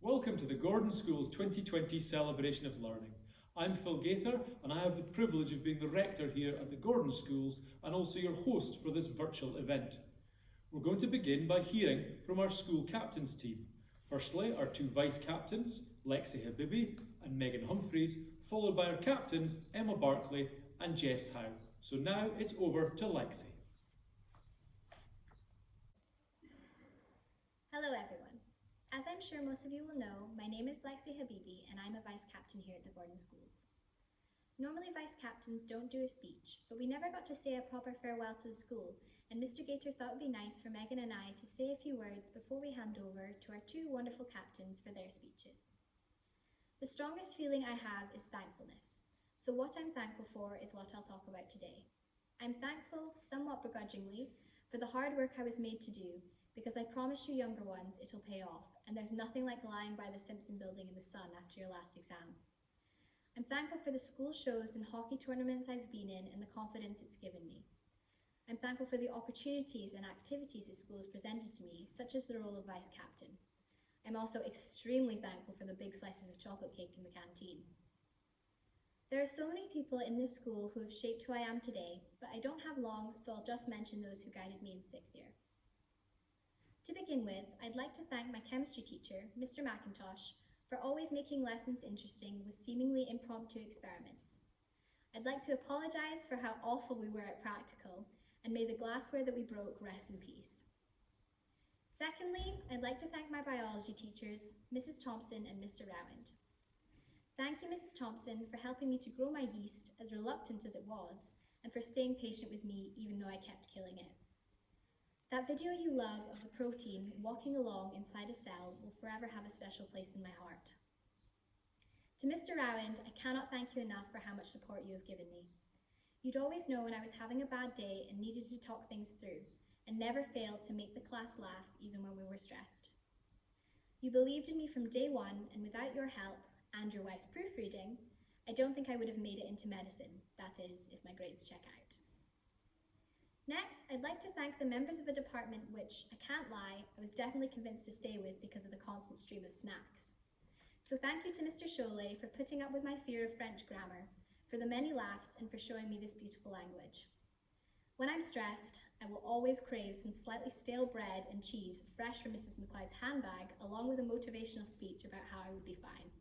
Welcome to the Gordon School's 2020 Celebration of Learning. I'm Phil Gaiter and I have the privilege of being the Rector here at the Gordon Schools and also your host for this virtual event. We're going to begin by hearing from our school captains team. Firstly, our two vice captains, Lexie Habiby and Megan Humphries, followed by our captains, Emma Barclay and Jess Howe. So now it's over to Lexie. Hello everyone. As I'm sure most of you will know, my name is Lexie Habiby and I'm a vice captain here at the Gordon Schools. Normally vice captains don't do a speech, but we never got to say a proper farewell to the school, and Mr. Gaiter thought it would be nice for Megan and I to say a few words before we hand over to our two wonderful captains for their speeches. The strongest feeling I have is thankfulness, so what I'm thankful for is what I'll talk about today. I'm thankful, somewhat begrudgingly, for the hard work I was made to do, because I promise you younger ones it'll pay off, and there's nothing like lying by the Simpson building in the sun after your last exam. I'm thankful for the school shows and hockey tournaments I've been in and the confidence it's given me. I'm thankful for the opportunities and activities the school has presented to me, such as the role of vice captain. I'm also extremely thankful for the big slices of chocolate cake in the canteen. There are so many people in this school who have shaped who I am today, but I don't have long, so I'll just mention those who guided me in 6th year. To begin with, I'd like to thank my chemistry teacher, Mr. McIntosh, for always making lessons interesting with seemingly impromptu experiments. I'd like to apologise for how awful we were at practical, and may the glassware that we broke rest in peace. Secondly, I'd like to thank my biology teachers, Mrs. Thompson and Mr. Rowand. Thank you, Mrs. Thompson, for helping me to grow my yeast, as reluctant as it was, and for staying patient with me even though I kept killing it. That video you love of the protein walking along inside a cell will forever have a special place in my heart. To Mr. Rowand, I cannot thank you enough for how much support you have given me. You'd always know when I was having a bad day and needed to talk things through, and never failed to make the class laugh even when we were stressed. You believed in me from day one, and without your help, and your wife's proofreading, I don't think I would have made it into medicine, that is, if my grades check out. Next, I'd like to thank the members of a department which, I can't lie, I was definitely convinced to stay with because of the constant stream of snacks. So thank you to Mr. Cholet for putting up with my fear of French grammar, for the many laughs and for showing me this beautiful language. When I'm stressed, I will always crave some slightly stale bread and cheese fresh from Mrs. McLeod's handbag, along with a motivational speech about how I would be fine.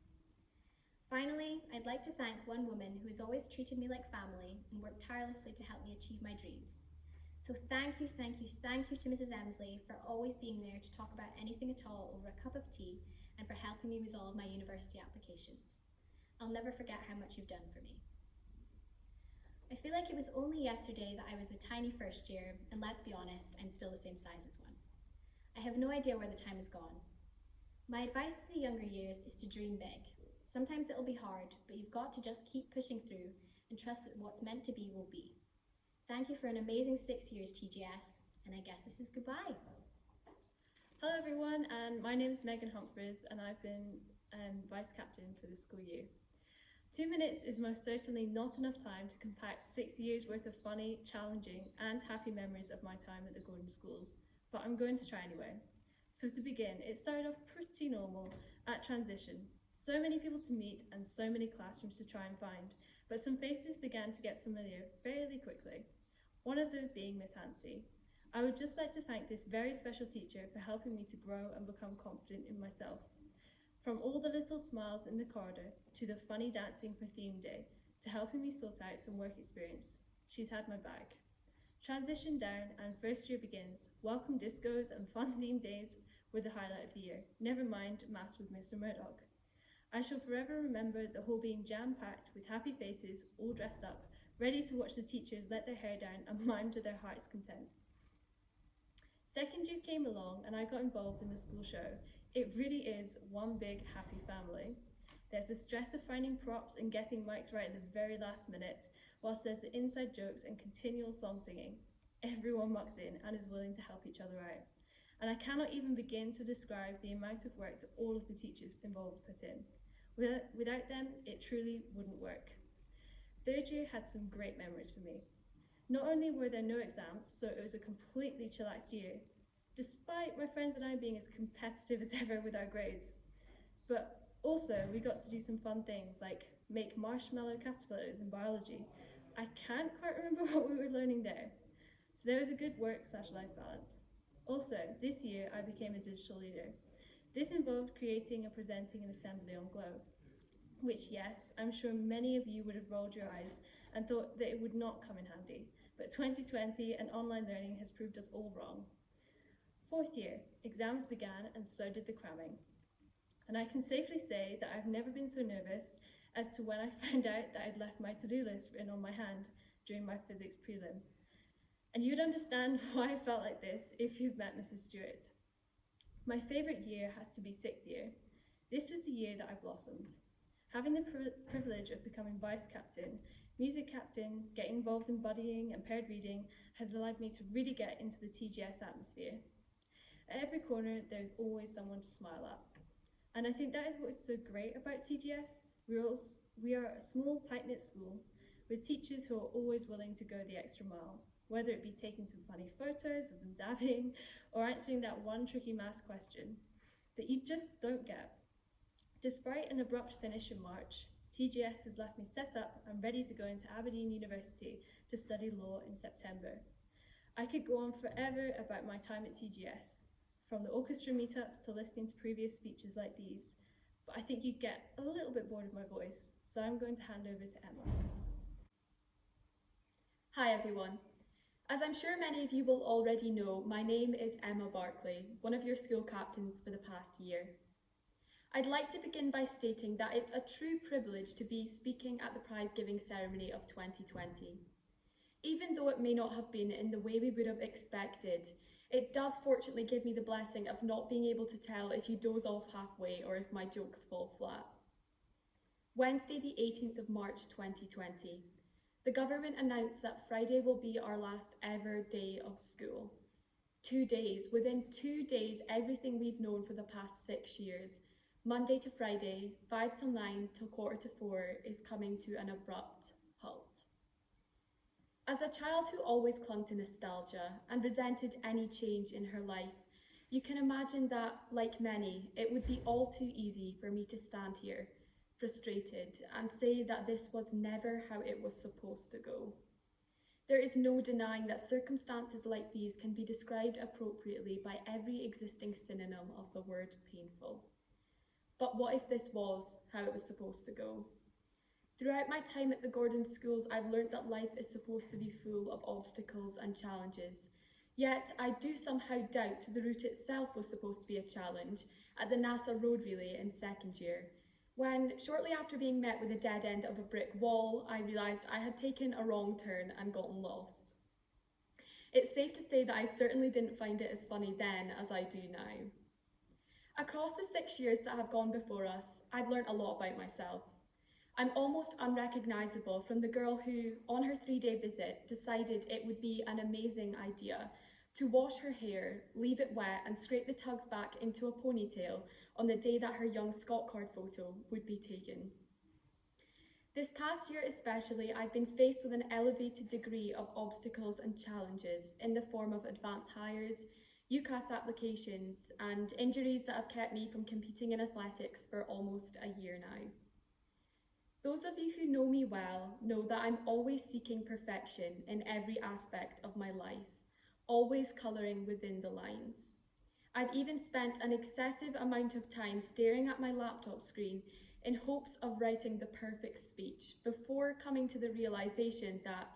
Finally, I'd like to thank one woman who has always treated me like family and worked tirelessly to help me achieve my dreams. So thank you to Mrs. Emsley for always being there to talk about anything at all over a cup of tea and for helping me with all of my university applications. I'll never forget how much you've done for me. I feel like it was only yesterday that I was a tiny first year, and let's be honest, I'm still the same size as one. I have no idea where the time has gone. My advice to the younger years is to dream big. Sometimes it'll be hard, but you've got to just keep pushing through and trust that what's meant to be will be. Thank you for an amazing 6 years, TGS, and I guess this is goodbye. Hello everyone, and my name is Megan Humphries, and I've been Vice Captain for the school year. 2 minutes is most certainly not enough time to compact 6 years worth of funny, challenging and happy memories of my time at the Gordon Schools, but I'm going to try anyway. So to begin, it started off pretty normal at transition. So many people to meet and so many classrooms to try and find, but some faces began to get familiar fairly quickly. One of those being Miss Hancy. I would just like to thank this very special teacher for helping me to grow and become confident in myself. From all the little smiles in the corridor to the funny dancing for theme day to helping me sort out some work experience, she's had my back. Transition down and first year begins. Welcome discos and fun theme days were the highlight of the year. Never mind maths with Mr. Murdoch. I shall forever remember the hall being jam-packed with happy faces, all dressed up, ready to watch the teachers let their hair down and mime to their heart's content. Second year came along and I got involved in the school show. It really is one big happy family. There's the stress of finding props and getting mics right at the very last minute, whilst there's the inside jokes and continual song singing. Everyone mucks in and is willing to help each other out. And I cannot even begin to describe the amount of work that all of the teachers involved put in. Without them, it truly wouldn't work. Third year had some great memories for me. Not only were there no exams, so it was a completely chillaxed year, despite my friends and I being as competitive as ever with our grades. But also, we got to do some fun things like make marshmallow caterpillars in biology. I can't quite remember what we were learning there. So there was a good work/life balance. Also, this year I became a digital leader. This involved creating and presenting an assembly on Glow, which, yes, I'm sure many of you would have rolled your eyes and thought that it would not come in handy. But 2020 and online learning has proved us all wrong. Fourth year, exams began and so did the cramming. And I can safely say that I've never been so nervous as to when I found out that I'd left my to-do list written on my hand during my physics prelim. And you'd understand why I felt like this if you've met Mrs. Stewart. My favourite year has to be sixth year. This was the year that I blossomed. Having the privilege of becoming vice captain, music captain, getting involved in buddying and paired reading has allowed me to really get into the TGS atmosphere. At every corner, there's always someone to smile at. And I think that is what is so great about TGS. We are a small, tight-knit school with teachers who are always willing to go the extra mile, whether it be taking some funny photos of them dabbing or answering that one tricky maths question that you just don't get. Despite an abrupt finish in March, TGS has left me set up and ready to go into Aberdeen University to study law in September. I could go on forever about my time at TGS, from the orchestra meetups to listening to previous speeches like these, but I think you'd get a little bit bored of my voice, so I'm going to hand over to Emma. Hi everyone. As I'm sure many of you will already know, my name is Emma Barclay, one of your school captains for the past year. I'd like to begin by stating that it's a true privilege to be speaking at the prize-giving ceremony of 2020. Even though it may not have been in the way we would have expected, it does fortunately give me the blessing of not being able to tell if you doze off halfway or if my jokes fall flat. Wednesday the 18th of March 2020. The government announced that Friday will be our last ever day of school. 2 days, within 2 days, everything we've known for the past 6 years, Monday to Friday, 5 till 9 till 3:45, is coming to an abrupt halt. As a child who always clung to nostalgia and resented any change in her life, you can imagine that, like many, it would be all too easy for me to stand here, frustrated, and say that this was never how it was supposed to go. There is no denying that circumstances like these can be described appropriately by every existing synonym of the word painful. But what if this was how it was supposed to go? Throughout my time at the Gordon schools, I've learnt that life is supposed to be full of obstacles and challenges. Yet, I do somehow doubt the route itself was supposed to be a challenge at the NASA road relay in second year, when, shortly after being met with the dead end of a brick wall, I realised I had taken a wrong turn and gotten lost. It's safe to say that I certainly didn't find it as funny then as I do now. Across the 6 years that have gone before us, I've learnt a lot about myself. I'm almost unrecognisable from the girl who, on her 3-day visit, decided it would be an amazing idea to wash her hair, leave it wet and scrape the tugs back into a ponytail on the day that her young Scott card photo would be taken. This past year especially, I've been faced with an elevated degree of obstacles and challenges in the form of advanced hires, UCAS applications and injuries that have kept me from competing in athletics for almost a year now. Those of you who know me well know that I'm always seeking perfection in every aspect of my life, always colouring within the lines. I've even spent an excessive amount of time staring at my laptop screen in hopes of writing the perfect speech before coming to the realisation that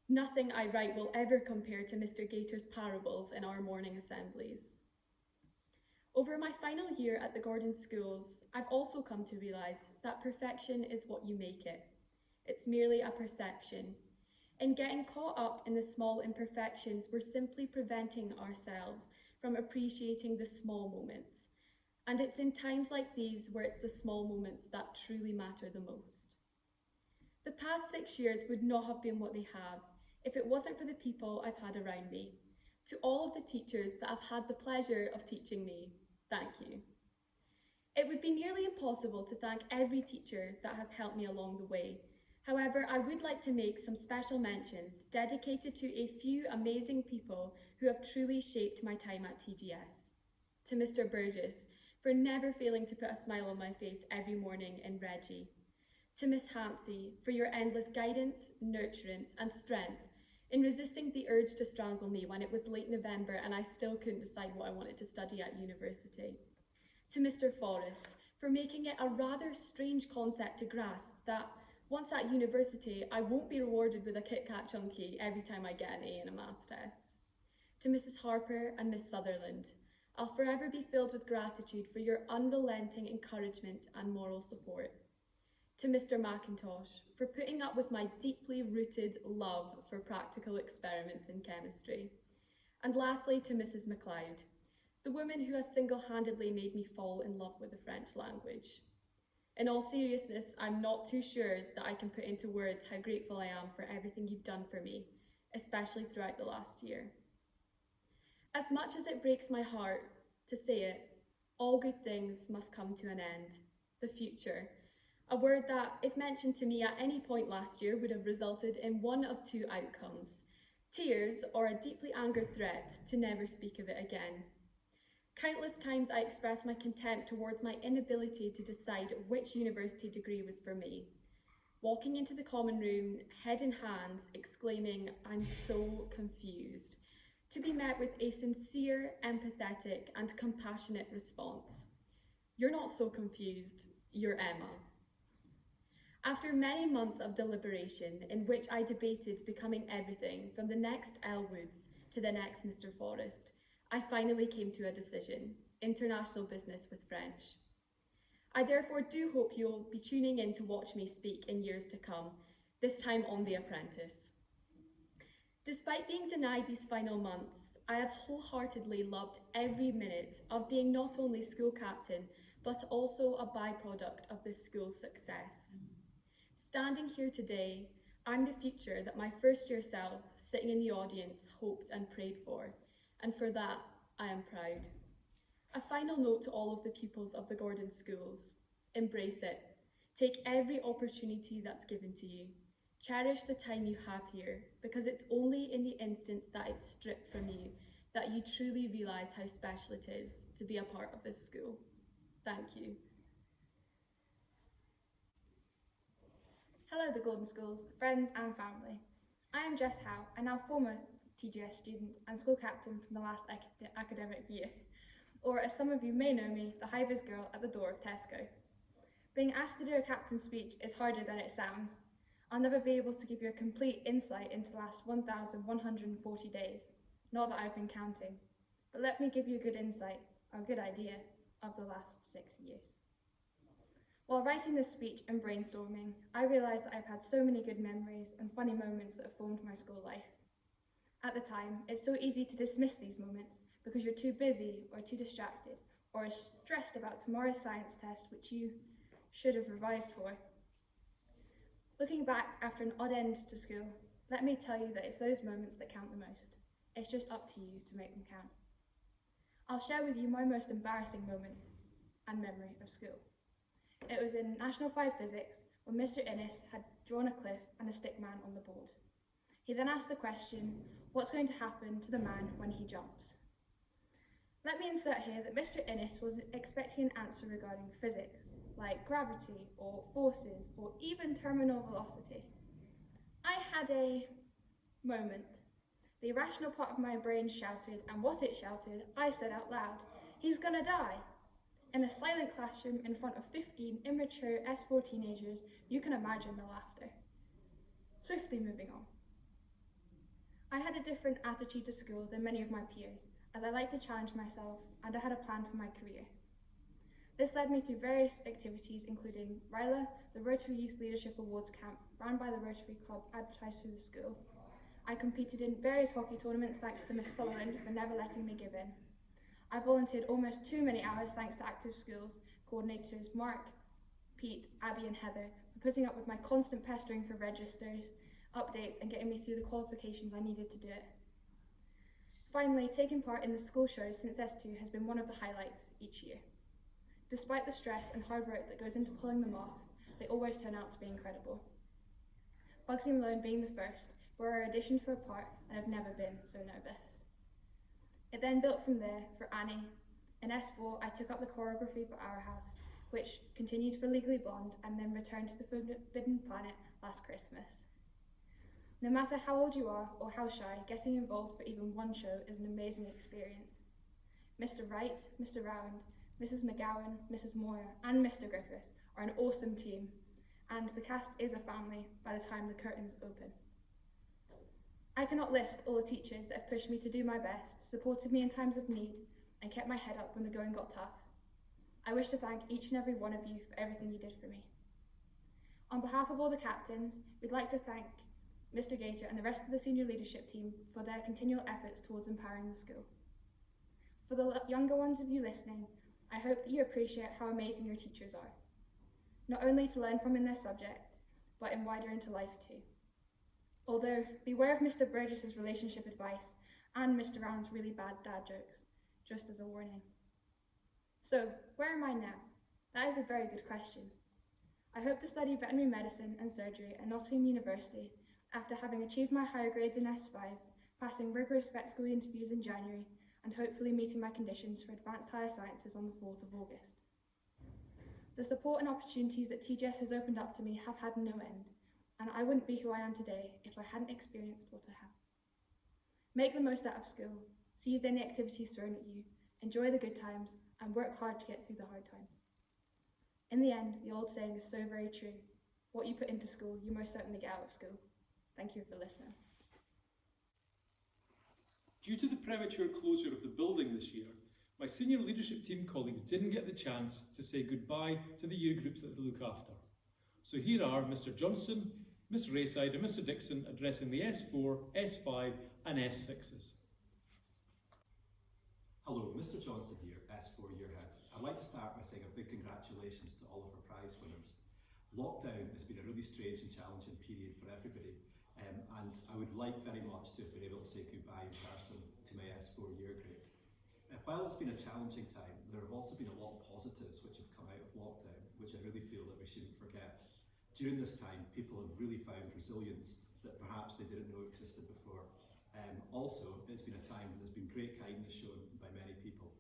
nothing I write will ever compare to Mr. Gaiter's parables in our morning assemblies. Over my final year at the Gordon schools, I've also come to realise that perfection is what you make it. It's merely a perception. In getting caught up in the small imperfections, we're simply preventing ourselves from appreciating the small moments. And it's in times like these where it's the small moments that truly matter the most. The past 6 years would not have been what they have if it wasn't for the people I've had around me. To all of the teachers that have had the pleasure of teaching me, thank you. It would be nearly impossible to thank every teacher that has helped me along the way. However, I would like to make some special mentions dedicated to a few amazing people who have truly shaped my time at TGS. To Mr. Burgess, for never failing to put a smile on my face every morning in Reggie. To Miss Hansey, for your endless guidance, nurturance and strength in resisting the urge to strangle me when it was late November and I still couldn't decide what I wanted to study at university. To Mr. Forrest, for making it a rather strange concept to grasp that once at university, I won't be rewarded with a Kit Kat chunky every time I get an A in a maths test. To Mrs. Harper and Miss Sutherland, I'll forever be filled with gratitude for your unrelenting encouragement and moral support. To Mr. McIntosh, for putting up with my deeply rooted love for practical experiments in chemistry. And lastly, to Mrs. MacLeod, the woman who has single-handedly made me fall in love with the French language. In all seriousness, I'm not too sure that I can put into words how grateful I am for everything you've done for me, especially throughout the last year. As much as it breaks my heart to say it, all good things must come to an end. The future, a word that, if mentioned to me at any point last year, would have resulted in one of two outcomes: tears or a deeply angered threat to never speak of it again. Countless times I expressed my contempt towards my inability to decide which university degree was for me. Walking into the common room, head in hands, exclaiming, "I'm so confused," to be met with a sincere, empathetic, and compassionate response. "You're not so confused, you're Emma." After many months of deliberation in which I debated becoming everything from the next Elwoods to the next Mr. Forrest, I finally came to a decision: international business with French. I therefore do hope you'll be tuning in to watch me speak in years to come, this time on The Apprentice. Despite being denied these final months, I have wholeheartedly loved every minute of being not only school captain, but also a byproduct of this school's success. Standing here today, I'm the future that my first-year self, sitting in the audience, hoped and prayed for, and for that, I am proud. A final note to all of the pupils of the Gordon schools: embrace it. Take every opportunity that's given to you. Cherish the time you have here, because it's only in the instance that it's stripped from you that you truly realise how special it is to be a part of this school. Thank you. Hello, the Gordon Schools, friends and family. I am Jess Howe, a now former TGS student and school captain from the last academic year, or as some of you may know me, the high-vis girl at the door of Tesco. Being asked to do a captain's speech is harder than it sounds. I'll never be able to give you a complete insight into the last 1,140 days, not that I've been counting, but let me give you a good insight, or a good idea, of the last 6 years. While writing this speech and brainstorming, I realised that I've had so many good memories and funny moments that have formed my school life. At the time, it's so easy to dismiss these moments because you're too busy or too distracted or stressed about tomorrow's science test, which you should have revised for. Looking back after an odd end to school, let me tell you that it's those moments that count the most. It's just up to you to make them count. I'll share with you my most embarrassing moment and memory of school. It was in National 5 Physics when Mr. Innes had drawn a cliff and a stick man on the board. He then asked the question, what's going to happen to the man when he jumps? Let me insert here that Mr. Innes was expecting an answer regarding physics, like gravity or forces or even terminal velocity. I had a moment. The irrational part of my brain shouted, and what it shouted, I said out loud, "He's gonna die." In a silent classroom in front of 15 immature S4 teenagers, you can imagine the laughter. Swiftly moving on. I had a different attitude to school than many of my peers, as I like to challenge myself and I had a plan for my career. This led me through various activities including RILA, the Rotary Youth Leadership Awards camp run by the Rotary Club advertised through the school. I competed in various hockey tournaments thanks to Miss Sutherland for never letting me give in. I volunteered almost too many hours thanks to Active Schools coordinators Mark, Pete, Abby and Heather for putting up with my constant pestering for registers, updates and getting me through the qualifications I needed to do it. Finally, taking part in the school shows since S2 has been one of the highlights each year. Despite the stress and hard work that goes into pulling them off, they always turn out to be incredible. Bugsy Malone being the first, where I auditioned for a part and have never been so nervous. It then built from there for Annie, In S4, I took up the choreography for Our House, which continued for Legally Blonde and then returned to the Forbidden Planet last Christmas. No matter how old you are or how shy, getting involved for even one show is an amazing experience. Mr. Wright, Mr. Round, Mrs. McGowan, Mrs. Moyer, and Mr. Griffiths are an awesome team, and the cast is a family by the time the curtains open. I cannot list all the teachers that have pushed me to do my best, supported me in times of need, and kept my head up when the going got tough. I wish to thank each and every one of you for everything you did for me. On behalf of all the captains, we'd like to thank Mr. Gaiter and the rest of the senior leadership team for their continual efforts towards empowering the school. For the younger ones of you listening, I hope that you appreciate how amazing your teachers are, not only to learn from in their subject, but in wider into life too. Although, beware of Mr. Burgess's relationship advice and Mr. Round's really bad dad jokes, just as a warning. So, where am I now? That is a very good question. I hope to study veterinary medicine and surgery at Nottingham University after having achieved my higher grades in S5, passing rigorous vet school interviews in January, and hopefully meeting my conditions for advanced higher sciences on the 4th of August. The support and opportunities that TGS has opened up to me have had no end, and I wouldn't be who I am today if I hadn't experienced what I have. Make the most out of school, seize any activities thrown at you, enjoy the good times, and work hard to get through the hard times. In the end, the old saying is so very true. What you put into school, you most certainly get out of school. Thank you for listening. Due to the premature closure of the building this year, my senior leadership team colleagues didn't get the chance to say goodbye to the year groups that they look after. So here are Mr. Johnston, Miss Raeside and Mr. Dixon addressing the S4, S5 and S6s. Hello, Mr. Johnston here, S4 Yearhead. I'd like to start by saying a big congratulations to all of our prize winners. Lockdown has been a really strange and challenging period for everybody, and I would like very much to have been able to say goodbye in person to my S4 year group. While it's been a challenging time, there have also been a lot of positives which have come out of lockdown, which I really feel that we shouldn't forget. During this time, people have really found resilience that perhaps they didn't know existed before. Also, it's been a time when there's been great kindness shown by many people.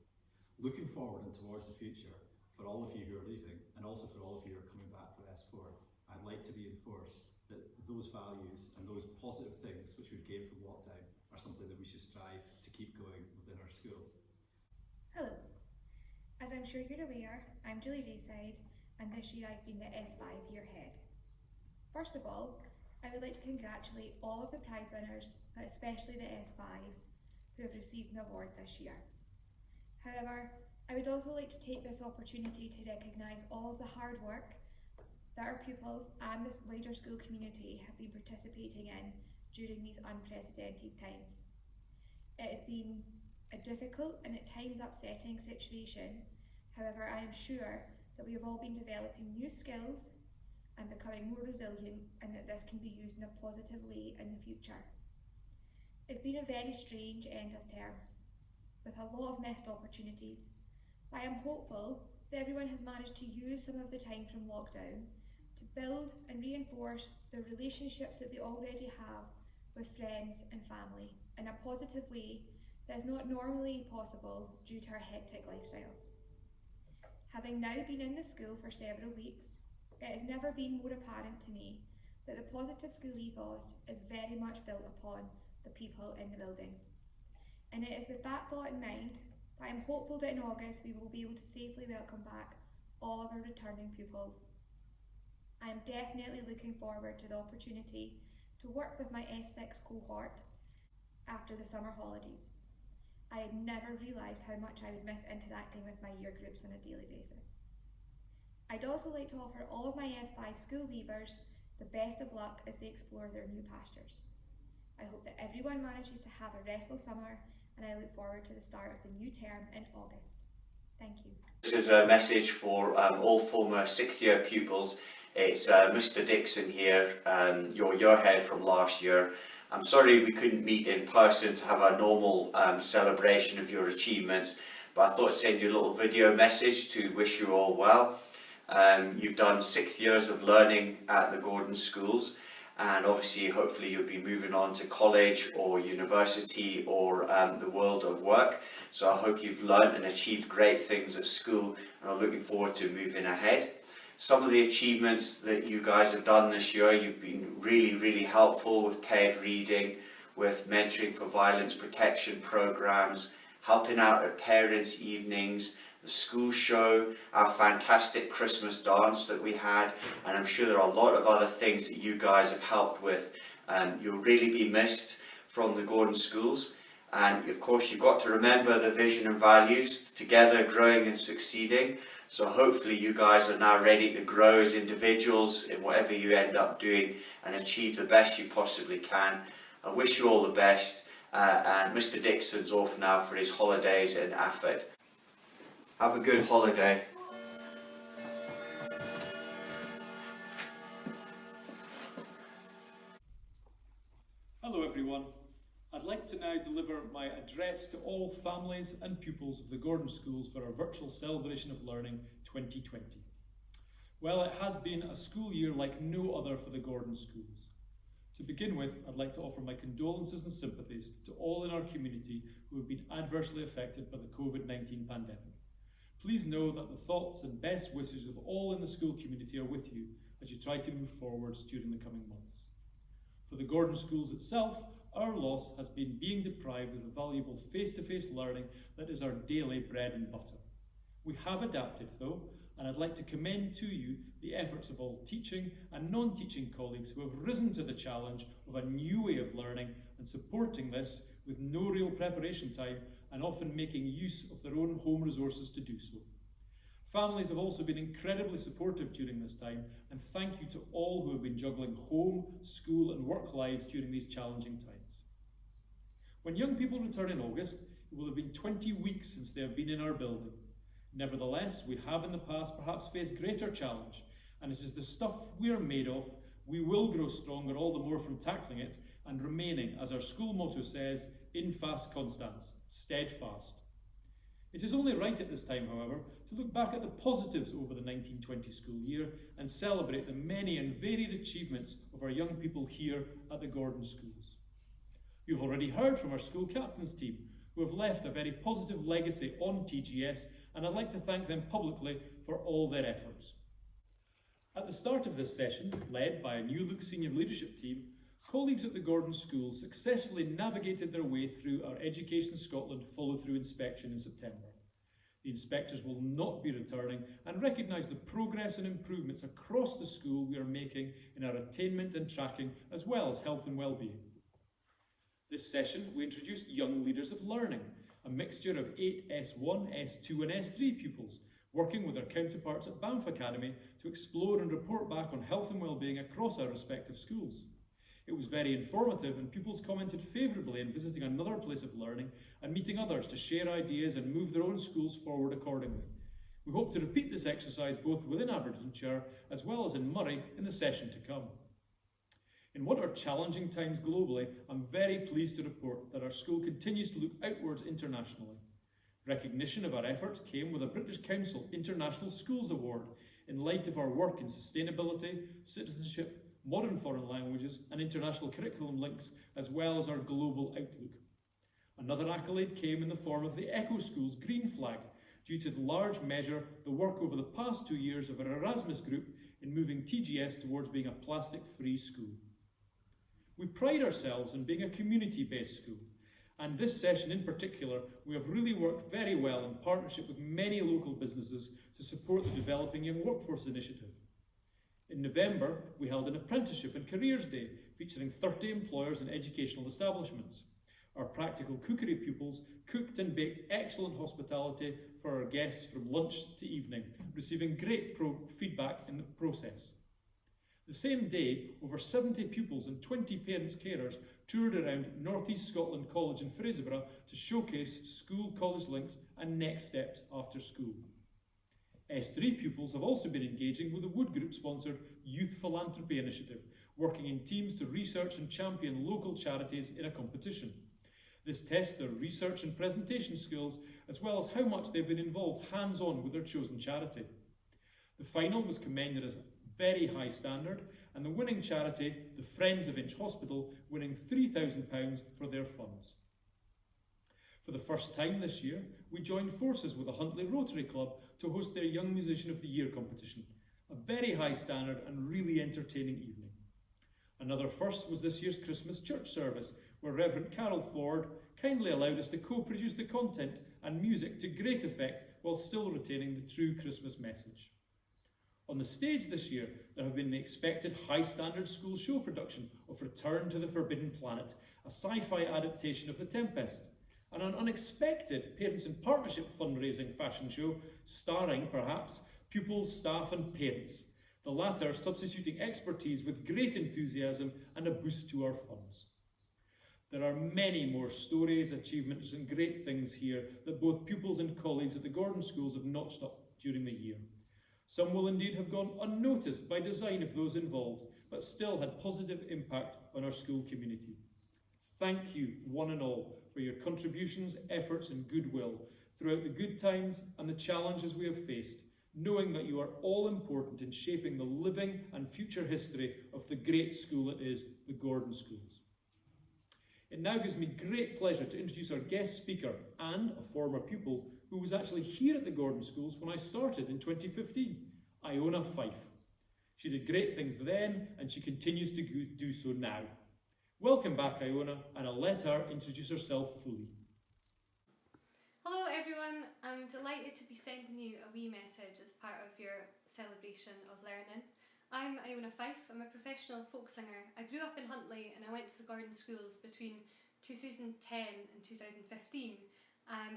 Looking forward and towards the future, for all of you who are leaving, and also for all of you who are coming back for S4, I'd like to reinforce that those values and those positive things which we've gained from lockdown are something that we should strive to keep going within our school. Hello. As I'm sure you're aware, I'm Julie Raeside, and this year I've been the S5 year head. First of all, I would like to congratulate all of the prize winners, but especially the S5s, who have received an award this year. However, I would also like to take this opportunity to recognise all of the hard work that our pupils and the wider school community have been participating in during these unprecedented times. It has been a difficult and at times upsetting situation. However, I am sure that we have all been developing new skills and becoming more resilient, and that this can be used in a positive way in the future. It's been a very strange end of term, with a lot of missed opportunities, but I am hopeful that everyone has managed to use some of the time from lockdown to build and reinforce the relationships that they already have with friends and family in a positive way that is not normally possible due to our hectic lifestyles. Having now been in the school for several weeks, it has never been more apparent to me that the positive school ethos is very much built upon the people in the building. And it is with that thought in mind that I am hopeful that in August we will be able to safely welcome back all of our returning pupils. I am definitely looking forward to the opportunity to work with my S6 cohort after the summer holidays. I had never realised how much I would miss interacting with my year groups on a daily basis. I'd also like to offer all of my S5 school leavers the best of luck as they explore their new pastures. I hope that everyone manages to have a restful summer, and I look forward to the start of the new term in August. Thank you. This is a message for all former 6th year pupils. It's Mr. Dixon here, your year head from last year. I'm sorry we couldn't meet in person to have a normal celebration of your achievements, but I thought I'd send you a little video message to wish you all well. You've done 6 years of learning at the Gordon schools, and obviously hopefully you'll be moving on to college or university or the world of work. So I hope you've learned and achieved great things at school, and I'm looking forward to moving ahead. Some of the achievements that you guys have done this year, you've been really helpful with paired reading, with mentoring for violence protection programs, helping out at parents' evenings, the school show, our fantastic Christmas dance that we had, and I'm sure there are a lot of other things that you guys have helped with. You'll really be missed from the Gordon schools, and of course you've got to remember the vision and values, together growing and succeeding. So hopefully you guys are now ready to grow as individuals in whatever you end up doing and achieve the best you possibly can. I wish you all the best, and Mr. Dixon's off now for his holidays in Afford. Have a good holiday. Hello everyone. I'd like to now deliver my address to all families and pupils of the Gordon schools for our virtual Celebration of Learning 2020. Well, it has been a school year like no other for the Gordon schools. To begin with, I'd like to offer my condolences and sympathies to all in our community who have been adversely affected by the COVID-19 pandemic. Please know that the thoughts and best wishes of all in the school community are with you as you try to move forwards during the coming months. For the Gordon schools itself, our loss has been being deprived of the valuable face-to-face learning that is our daily bread and butter. We have adapted though, and I'd like to commend to you the efforts of all teaching and non-teaching colleagues who have risen to the challenge of a new way of learning and supporting this with no real preparation time and often making use of their own home resources to do so. Families have also been incredibly supportive during this time, and thank you to all who have been juggling home, school and work lives during these challenging times. When young people return in August, it will have been 20 weeks since they have been in our building. Nevertheless, we have in the past perhaps faced greater challenge, and it is the stuff we are made of. We will grow stronger all the more from tackling it and remaining, as our school motto says, in fast constans, steadfast. It is only right at this time, however, to look back at the positives over the 1920 school year and celebrate the many and varied achievements of our young people here at the Gordon schools. You've already heard from our school captains team, who have left a very positive legacy on TGS, and I'd like to thank them publicly for all their efforts. At the start of this session, led by a new look senior leadership team, colleagues at the Gordon schools successfully navigated their way through our Education Scotland follow-through inspection in September. The inspectors will not be returning and recognise the progress and improvements across the school we are making in our attainment and tracking, as well as health and well-being. This session we introduced Young Leaders of Learning, a mixture of 8 S1, S2 and S3 pupils, working with their counterparts at Banff Academy to explore and report back on health and well-being across our respective schools. It was very informative, and pupils commented favourably in visiting another place of learning and meeting others to share ideas and move their own schools forward accordingly. We hope to repeat this exercise both within Aberdeenshire as well as in Moray in the session to come. In what are challenging times globally, I'm very pleased to report that our school continues to look outwards internationally. Recognition of our efforts came with a British Council International Schools Award in light of our work in sustainability, citizenship, modern foreign languages and international curriculum links, as well as our global outlook. Another accolade came in the form of the Echo School's Green Flag, due to the large measure the work over the past 2 years of our Erasmus group in moving TGS towards being a plastic-free school. We pride ourselves in being a community-based school, and this session in particular, we have really worked very well in partnership with many local businesses to support the Developing Young Workforce initiative. In November, we held an Apprenticeship and Careers Day featuring 30 employers and educational establishments. Our practical cookery pupils cooked and baked excellent hospitality for our guests from lunch to evening, receiving great feedback in the process. The same day, over 70 pupils and 20 parents carers toured around North East Scotland College in Fraserburgh to showcase school-college links and next steps after school. S3 pupils have also been engaging with the Wood Group-sponsored Youth Philanthropy Initiative, working in teams to research and champion local charities in a competition. This tests their research and presentation skills, as well as how much they've been involved hands-on with their chosen charity. The final was commended as a very high standard, and the winning charity, the Friends of Inch Hospital, winning £3,000 for their funds. For the first time this year, we joined forces with the Huntly Rotary Club to host their Young Musician of the Year competition, a very high standard and really entertaining evening. Another first was this year's Christmas church service, where Reverend Carol Ford kindly allowed us to co-produce the content and music to great effect while still retaining the true Christmas message. On the stage this year, there have been the expected high-standard school show production of Return to the Forbidden Planet, a sci-fi adaptation of The Tempest, and an unexpected Parents in Partnership fundraising fashion show starring, perhaps, pupils, staff and parents, the latter substituting expertise with great enthusiasm and a boost to our funds. There are many more stories, achievements and great things here that both pupils and colleagues at the Gordon Schools have notched up during the year. Some will indeed have gone unnoticed by design of those involved, but still had positive impact on our school community. Thank you, one and all, for your contributions, efforts and goodwill throughout the good times and the challenges we have faced, knowing that you are all important in shaping the living and future history of the great school it is, the Gordon Schools. It now gives me great pleasure to introduce our guest speaker and a former pupil who was actually here at the Gordon Schools when I started in 2015, Iona Fyfe. She did great things then and she continues to do so now. Welcome back, Iona, and I'll let her introduce herself fully. Hello everyone, I'm delighted to be sending you a wee message as part of your celebration of learning. I'm Iona Fyfe, I'm a professional folk singer. I grew up in Huntly and I went to the Gordon Schools between 2010 and 2015,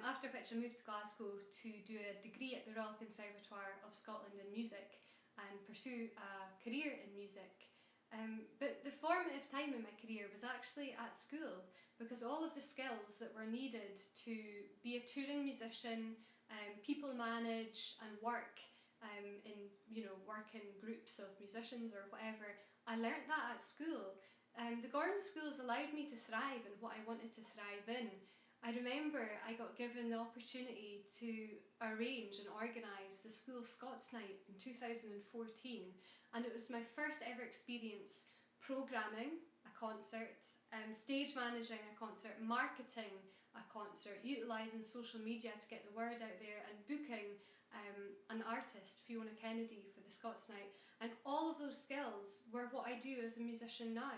after which I moved to Glasgow to do a degree at the Royal Conservatoire of Scotland in music and pursue a career in music. But the formative time in my career was actually at school, because all of the skills that were needed to be a touring musician, people manage and work work in groups of musicians or whatever, I learnt that at school. The Gordon Schools allowed me to thrive in what I wanted to thrive in. I remember I got given the opportunity to arrange and organise the school Scots Night in 2014, and it was my first ever experience programming a concert, stage managing a concert, marketing a concert, utilising social media to get the word out there and booking an artist, Fiona Kennedy, for the Scots Night. And all of those skills were what I do as a musician now.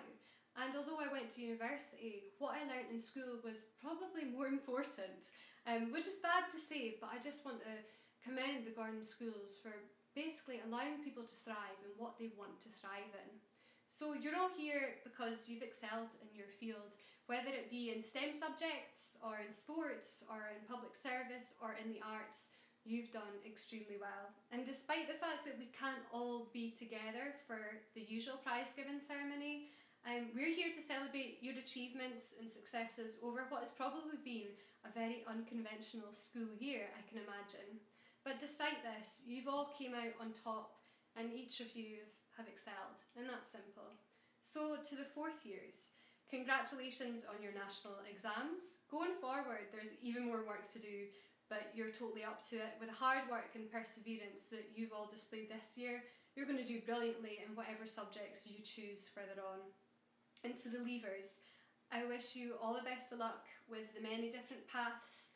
And although I went to university, what I learnt in school was probably more important, which is bad to say, but I just want to commend the Gordon Schools for basically allowing people to thrive in what they want to thrive in. So you're all here because you've excelled in your field, whether it be in STEM subjects or in sports or in public service or in the arts. You've done extremely well. And despite the fact that we can't all be together for the usual prize giving ceremony, we're here to celebrate your achievements and successes over what has probably been a very unconventional school year, I can imagine. But despite this, you've all came out on top and each of you have excelled, and that's simple. So to the fourth years, congratulations on your national exams. Going forward, there's even more work to do, but you're totally up to it. With the hard work and perseverance that you've all displayed this year, you're going to do brilliantly in whatever subjects you choose further on. And to the leavers, I wish you all the best of luck with the many different paths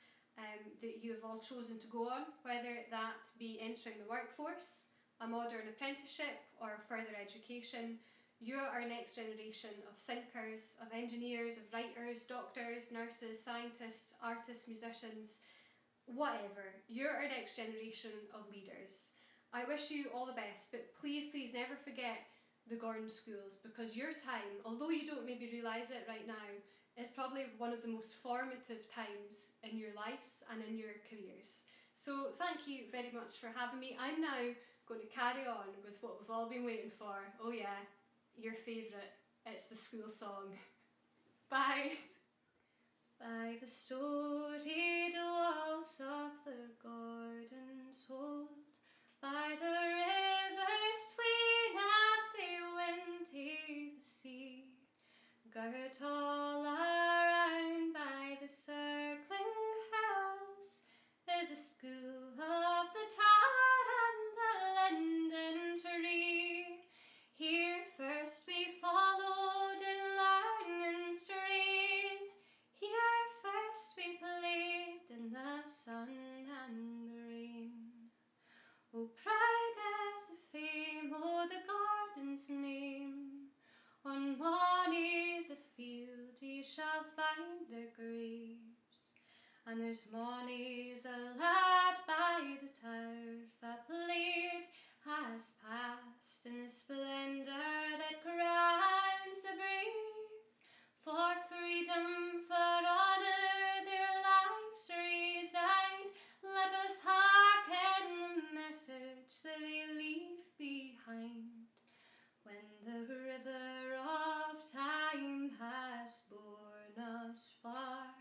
that you have all chosen to go on, whether that be entering the workforce, a modern apprenticeship or further education. You're our next generation of thinkers, of engineers, of writers, doctors, nurses, scientists, artists, musicians, whatever. You're our next generation of leaders. I wish you all the best, but please never forget the Gordon Schools, because your time, although you don't maybe realise it right now, is probably one of the most formative times in your lives and in your careers. So thank you very much for having me. I'm now going to carry on with what we've all been waiting for. Oh yeah, your favourite. It's the school song. Bye! By the storied walls of the gardens hold, by the rivers tween as they windy the sea, girt all around by the circling hills, is a school of the tar and the linden tree. Here for And there's mony's a lad by the turf, a blade has passed in the splendour that crowns the brave. For freedom, for honour, their lives reside. Let us hearken the message that they leave behind. When the river of time has borne us far,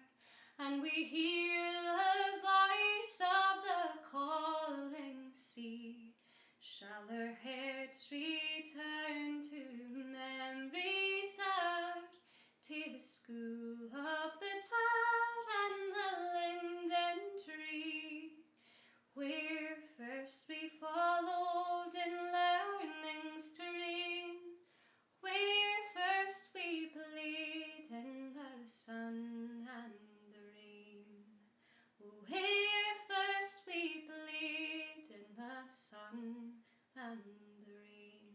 and we hear the voice of the calling sea, shall our hearts return to memory's art, to the school of the tar and the linden tree, where first we followed in learning's terrain, where first we played in the sun and the rain. Oh, where first we played in the sun and the rain.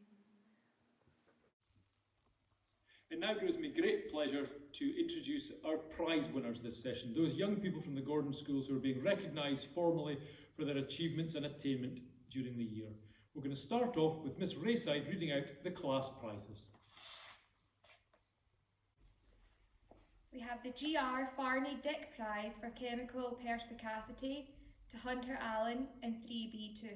It now gives me great pleasure to introduce our prize winners this session, those young people from the Gordon Schools who are being recognised formally for their achievements and attainment during the year. We're going to start off with Miss Raeside reading out the class prizes. We have the GR Farney Dick Prize for Chemical Perspicacity to Hunter Allen in 3B2.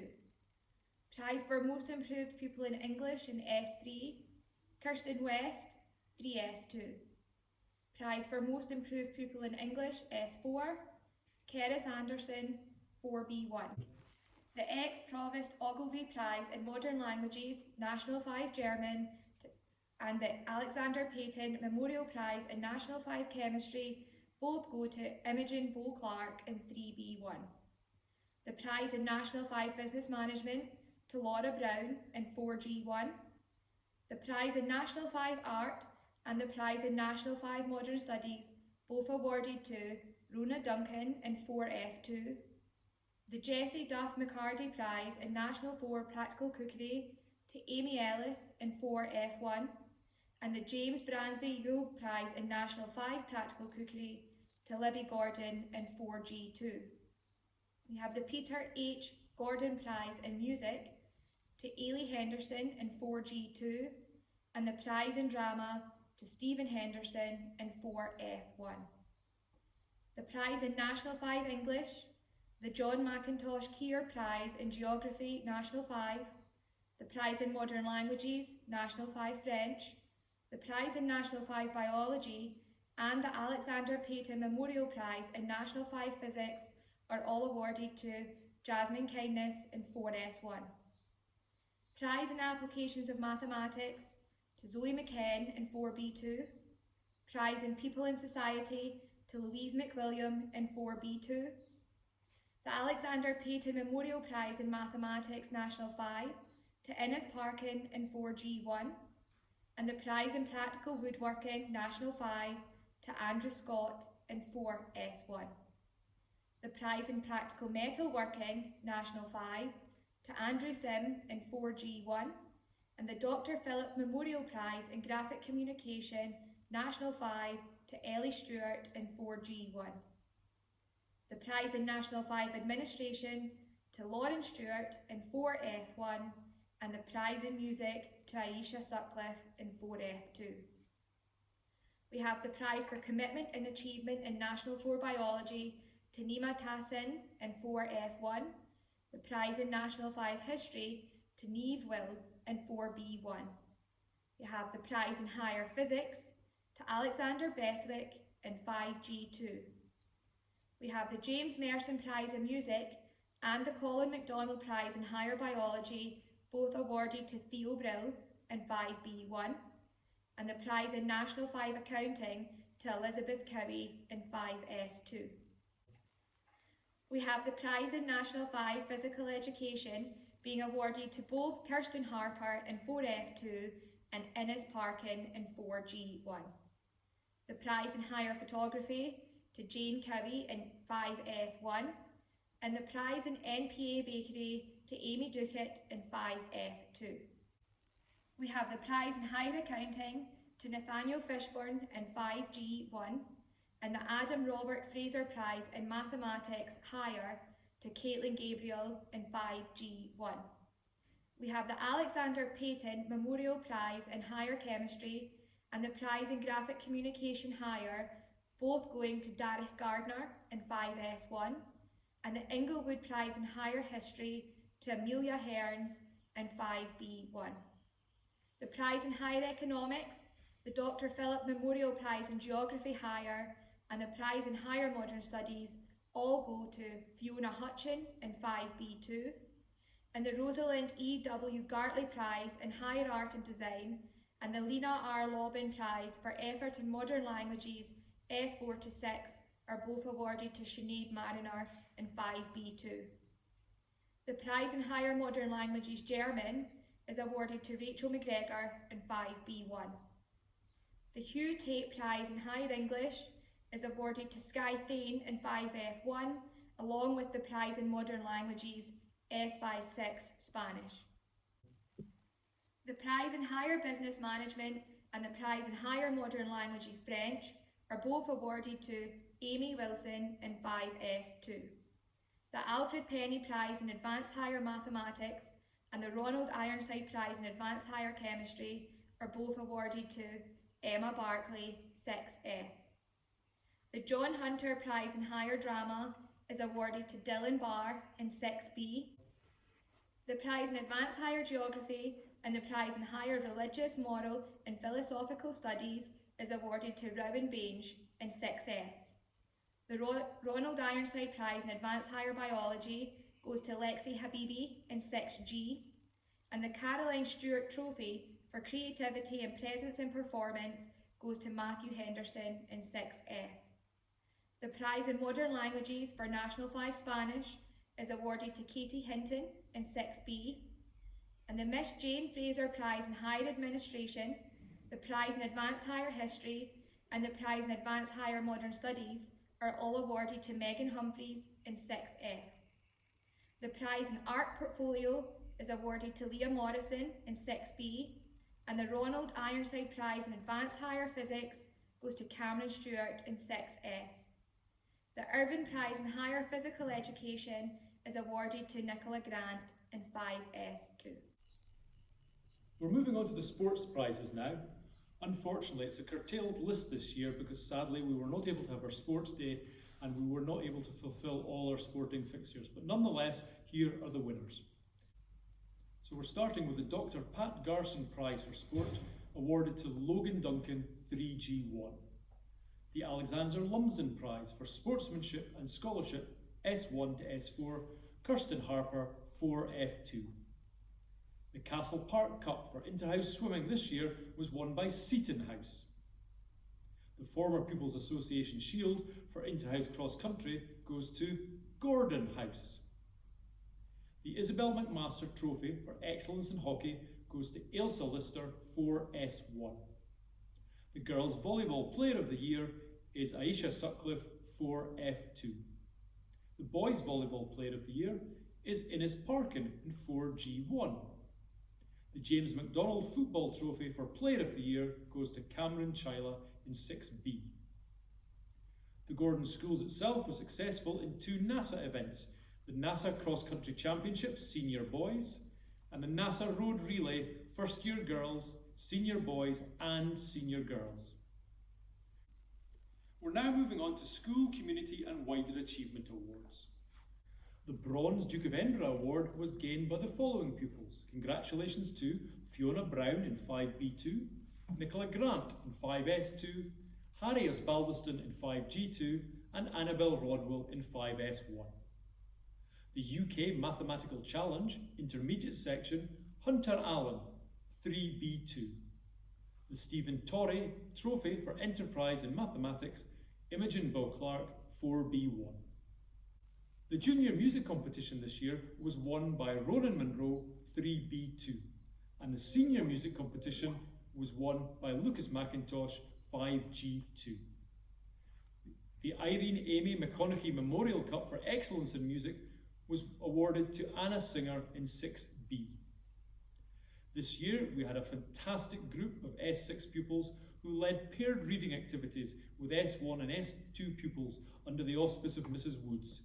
Prize for Most Improved Pupil in English in S3, Kirsten West, 3S2. Prize for Most Improved Pupil in English S4, Keris Anderson, 4B1. The ex-Provost Ogilvy Prize in Modern Languages, National 5 German, and the Alexander Payton Memorial Prize in National 5 Chemistry both go to Imogen Bow-Clark in 3B1. The prize in National 5 Business Management to Laura Brown in 4G1. The prize in National 5 Art and the prize in National 5 Modern Studies both awarded to Rona Duncan in 4F2. The Jessie Duff McCarty Prize in National 4 Practical Cookery to Amy Ellis in 4F1, and the James Bransby Yule Prize in National 5 Practical Cookery to Libby Gordon in 4G2. We have the Peter H. Gordon Prize in Music to Ailey Henderson in 4G2, and the Prize in Drama to Stephen Henderson in 4F1. The Prize in National 5 English, the John McIntosh Keir Prize in Geography National 5, the Prize in Modern Languages National 5 French, the Prize in National 5 Biology, and the Alexander Payton Memorial Prize in National 5 Physics are all awarded to Jasmine Kindness in 4S1. Prize in Applications of Mathematics to Zoe McKen in 4B2, Prize in People in Society to Louise McWilliam in 4B2, the Alexander Payton Memorial Prize in Mathematics National 5 to Innes Parkin in 4G1, and the Prize in Practical Woodworking National 5 to Andrew Scott in 4S1. The Prize in Practical Metalworking National 5 to Andrew Sim in 4G1, and the Dr. Philip Memorial Prize in Graphic Communication National 5 to Ellie Stewart in 4G1. The Prize in National 5 Administration to Lauren Stewart in 4F1, and the Prize in Music to Aisha Sutcliffe in 4F2. We have the Prize for Commitment and Achievement in National 4 Biology to Nima Tassin in 4F1, the Prize in National 5 History to Neve Will in 4B1. We have the Prize in Higher Physics to Alexander Beswick in 5G2. We have the James Merson Prize in Music and the Colin MacDonald Prize in Higher Biology, both awarded to Theo Brill in 5B1, and the Prize in National 5 Accounting to Elizabeth Cowie in 5S2. We have the Prize in National 5 Physical Education being awarded to both Kirsten Harper in 4F2 and Innes Parkin in 4G1. The Prize in Higher Photography to Jane Cowie in 5F1, and the Prize in NPA Bakery to Amy Duckett in 5F2. We have the Prize in Higher Accounting to Nathaniel Fishburne in 5G1, and the Adam Robert Fraser Prize in Mathematics higher to Caitlin Gabriel in 5G1. We have the Alexander Payton Memorial Prize in Higher Chemistry and the Prize in Graphic Communication higher, both going to Dareth Gardner in 5S1, and the Inglewood Prize in Higher History to Amelia Hearns in 5B1. The Prize in Higher Economics, the Dr. Philip Memorial Prize in Geography higher, and the Prize in Higher Modern Studies all go to Fiona Hutchin in 5B2, and the Rosalind E.W. Gartley Prize in Higher Art and Design and the Lena R. Lobin Prize for Effort in Modern Languages S4 to 6 are both awarded to Sinead Mariner in 5B2. The Prize in Higher Modern Languages German is awarded to Rachel McGregor in 5B1. The Hugh Tate Prize in Higher English is awarded to Skye Thane in 5F1, along with the Prize in Modern Languages S56 Spanish. The Prize in Higher Business Management and the Prize in Higher Modern Languages French are both awarded to Amy Wilson in 5S2. The Alfred Penny Prize in Advanced Higher Mathematics and the Ronald Ironside Prize in Advanced Higher Chemistry are both awarded to Emma Barclay, 6F. The John Hunter Prize in Higher Drama is awarded to Dylan Barr in 6B. The Prize in Advanced Higher Geography and the Prize in Higher Religious, Moral and Philosophical Studies is awarded to Rowan Bainge in 6S. The Ronald Ironside Prize in Advanced Higher Biology goes to Lexie Habiby in 6G, and the Caroline Stewart Trophy for Creativity and Presence in Performance goes to Matthew Henderson in 6F. The Prize in Modern Languages for National 5 Spanish is awarded to Katie Hinton in 6B, and the Miss Jane Fraser Prize in Higher Administration, the Prize in Advanced Higher History, and the Prize in Advanced Higher Modern Studies are all awarded to Megan Humphries in 6F. The Prize in Art Portfolio is awarded to Leah Morrison in 6B, and the Ronald Ironside Prize in Advanced Higher Physics goes to Cameron Stewart in 6S. The Irvine Prize in Higher Physical Education is awarded to Nicola Grant in 5S2. We're moving on to the sports prizes now. Unfortunately, it's a curtailed list this year because sadly we were not able to have our sports day and we were not able to fulfil all our sporting fixtures. But nonetheless, here are the winners. So we're starting with the Dr. Pat Garson Prize for Sport, awarded to Logan Duncan, 3G1. The Alexander Lumsden Prize for Sportsmanship and Scholarship, S1 to S4, Kirsten Harper, 4F2. The Castle Park Cup for Interhouse Swimming this year was won by Seaton House. The former Pupils Association Shield for Interhouse Cross Country goes to Gordon House. The Isabel McMaster Trophy for Excellence in Hockey goes to Ailsa Lister, 4S1. The Girls Volleyball Player of the Year is Aisha Sutcliffe, 4F2. The Boys Volleyball Player of the Year is Innes Parkin in 4G1. The James MacDonald Football Trophy for Player of the Year goes to Cameron Chyla in 6B. The Gordon Schools itself was successful in 2 NASA events, the NASA Cross Country Championships Senior Boys and the NASA Road Relay First Year Girls, Senior Boys and Senior Girls. We're now moving on to School, Community and Wider Achievement Awards. The Bronze Duke of Edinburgh Award was gained by the following pupils. Congratulations to Fiona Brown in 5B2, Nicola Grant in 5S2, Harry Osbaldiston in 5G2 and Annabel Rodwell in 5S1. The UK Mathematical Challenge Intermediate Section, Hunter Allen, 3B2. The Stephen Torrey Trophy for Enterprise in Mathematics, Imogen Bow-Clark, 4B1. The Junior Music Competition this year was won by Ronan Monroe, 3B2, and the Senior Music Competition was won by Lucas McIntosh, 5G2. The Irene Amy McConaughey Memorial Cup for Excellence in Music was awarded to Anna Singer in 6B. This year we had a fantastic group of S6 pupils who led paired reading activities with S1 and S2 pupils under the auspice of Mrs. Woods.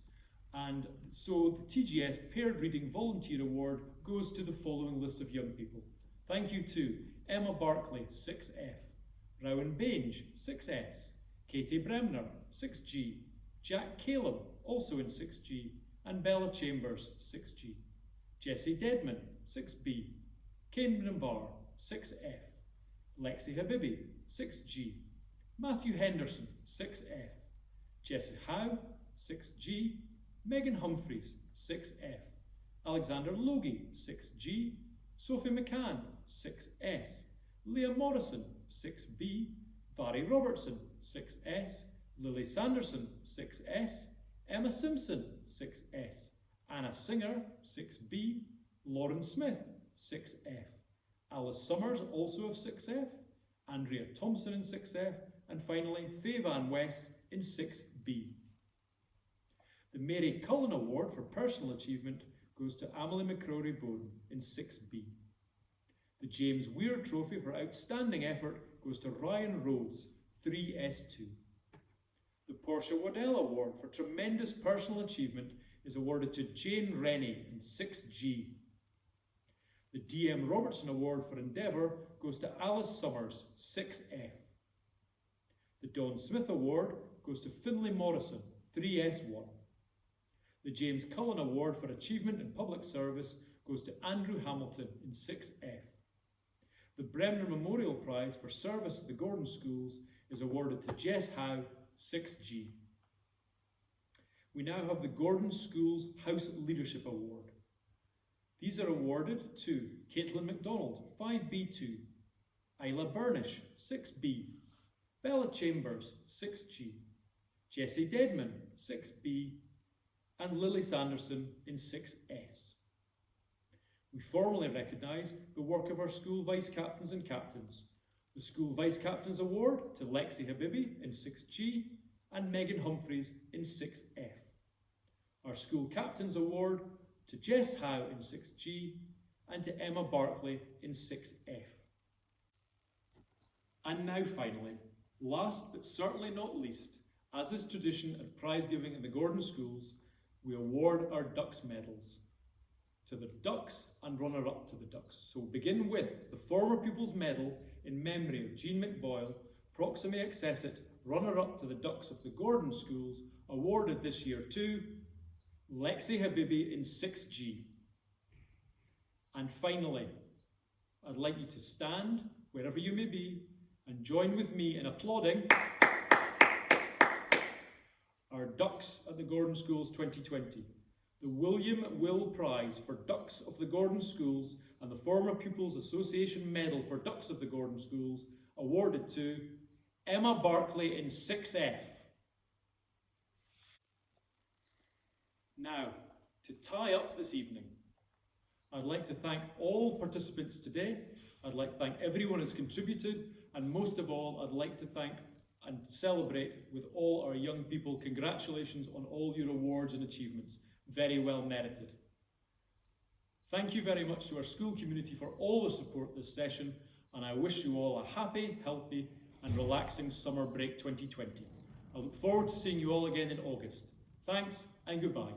And so the TGS Paired Reading Volunteer Award goes to the following list of young people. Thank you to Emma Barclay, 6F, Rowan Bange, 6S, Katie Bremner, 6G, Jack Caleb, also in 6G, and Bella Chambers, 6G, Jessie Dedman, 6B, Cameron Barr, 6F, Lexie Habiby, 6G, Matthew Henderson, 6F, Jessie Howe, 6G, Megan Humphries, 6F, Alexander Logie, 6G, Sophie McCann, 6S, Leah Morrison, 6B, Vary Robertson, 6S, Lily Sanderson, 6S, Emma Simpson, 6S, Anna Singer, 6B, Lauren Smith, 6F, Alice Summers, also of 6F, Andrea Thompson in 6F, and finally Faye Van West in 6B. The Mary Cullen Award for Personal Achievement goes to Amelie McCrory Bowden in 6B. The James Weir Trophy for Outstanding Effort goes to Ryan Rhodes, 3S2. The Portia Waddell Award for Tremendous Personal Achievement is awarded to Jane Rennie in 6G. The DM Robertson Award for Endeavour goes to Alice Summers, 6F. The Don Smith Award goes to Finlay Morrison, 3S1. The James Cullen Award for Achievement in Public Service goes to Andrew Hamilton in 6F. The Bremner Memorial Prize for Service at the Gordon Schools is awarded to Jess Howe, 6G. We now have the Gordon Schools House Leadership Award. These are awarded to Caitlin MacDonald, 5B2, Isla Burnish, 6B, Bella Chambers, 6G, Jessie Dedman, 6B, and Lily Sanderson in 6S. We formally recognise the work of our school vice captains and captains. The School Vice Captains Award to Lexie Habiby in 6G and Megan Humphries in 6F. Our School Captains Award to Jess Howe in 6G and to Emma Barclay in 6F. And now finally, last but certainly not least, as is tradition at prize giving in the Gordon Schools, we award our Dux medals to the Dux and runner-up to the Dux. So we'll begin with the Former Pupils Medal in memory of Jean McBoyle, Proxime Accessit, runner-up to the Dux of the Gordon Schools, awarded this year to Lexie Habiby in 6G. And finally, I'd like you to stand, wherever you may be, and join with me in applauding our Dux at the Gordon Schools 2020. The William Will Prize for Dux of the Gordon Schools and the Former Pupils Association Medal for Dux of the Gordon Schools awarded to Emma Barclay in 6F. Now, to tie up this evening, I'd like to thank all participants today. I'd like to thank everyone who's contributed, and most of all, I'd like to thank and celebrate with all our young people. Congratulations on all your awards and achievements. Very well merited. Thank you very much to our school community for all the support this session, and I wish you all a happy, healthy and relaxing summer break 2020. I look forward to seeing you all again in August. Thanks and goodbye.